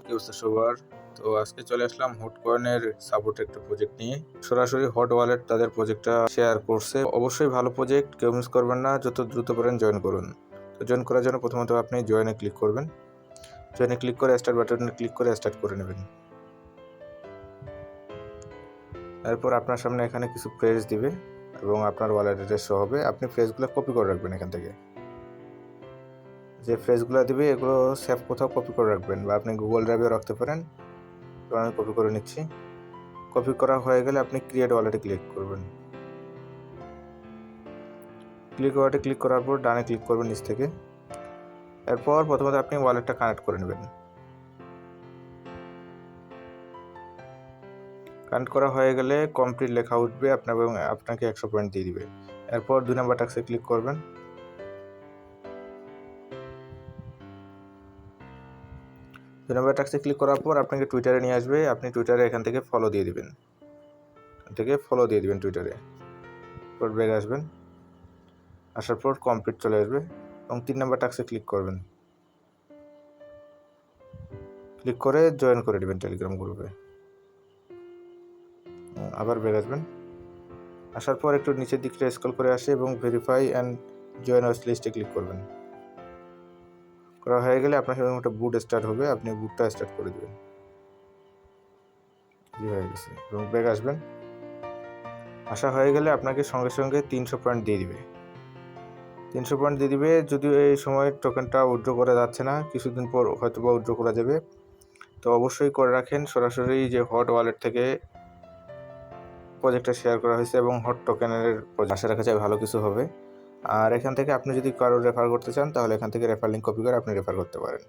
কি অবস্থা সবার? তো আজকে চলে আসলাম হটকয়েনের সাপোর্ট একটা প্রজেক্ট নিয়ে। সরাসরি হট ওয়ালেট তাদের প্রজেক্টটা শেয়ার করছে। অবশ্যই ভালো প্রজেক্ট, কেউ মিস করবেন না। যত দ্রুত পারেন জয়েন করুন। তো জয়েন করার জন্য প্রথমত আপনি জয়েনে ক্লিক করবেন। জয়েনে ক্লিক করে স্টার্ট বাটনে ক্লিক করে স্টার্ট করে নেবেন। এরপর আপনার সামনে এখানে কিছু ফ্রেজ দিবে এবং আপনার ওয়ালেট অ্যাড্রেস শো হবে। আপনি ফ্রেজগুলো কপি করে রাখবেন এখান থেকে। যে ফ্রেজগুলো দিবে এগুলো সেভ কোথাও কপি করে রাখবেন বা আপনি গুগল ড্রাইভে রাখতে পারেন। তো আমি কপি করে নিচ্ছি। কপি করা হয়ে গেলে আপনি ক্রিয়েট ওয়ালেটে ক্লিক করবেন। ওয়ালেটে ক্লিক করার পর ডানে ক্লিক করবেন নিচ থেকে। এরপর প্রথমত আপনি ওয়ালেটটা কানেক্ট করে নেবেন। কানেক্ট করা হয়ে গেলে কমপ্লিট লেখা উঠবে আপনাকে 100 পয়েন্ট দিয়ে দিবে। এরপর 2 নাম্বার টাস্কে ক্লিক করবেন। 2 নাম্বার টাস্কে ক্লিক করার পর আপনাকে টুইটারে নিয়ে আসবে। আপনি টুইটারে এখান থেকে ফলো দিয়ে দিবেন। টুইটারে। পর ব্যাক আসবেন। আসার পর কমপ্লিট চলে আসবে এবং 3 নাম্বার টাস্কে ক্লিক করবেন। ক্লিক করে জয়েন করে নেবেন টেলিগ্রাম গ্রুপে। আবার ব্যাক আসবেন। আসার পর একটু নিচের দিকে স্ক্রল করে আসে এবং ভেরিফাই অ্যান্ড জয়েন ওয়াচ লিস্টে ক্লিক করবেন। করা হয়ে গেলে আপনার সামনে একটা বুট স্টার্ট হবে, আপনি বুটটা স্টার্ট করে দেবেন। হয়ে গেছে এবং ব্যাক আসবেন। আসা হয়ে গেলে আপনাকে সঙ্গে সঙ্গে 300 পয়েন্ট দিয়ে দিবে। 300 পয়েন্ট দিয়ে দিবে। যদিও এই সময় টোকেনটা উইথড্র করা যাচ্ছে না, কিছুদিন পর হয়তো বা উইথড্র করা যাবে। তো অবশ্যই করে রাখেন। সরাসরি যে হট ওয়ালেট থেকে প্রজেক্টটা শেয়ার করা হয়েছে এবং হট টোকেনের আশা রাখা যায় ভালো কিছু হবে। আর এখান থেকে আপনি যদি কারো রেফার করতে চান তাহলে এখান থেকে রেফার লিঙ্ক কপি করে আপনি রেফার করতে পারেন।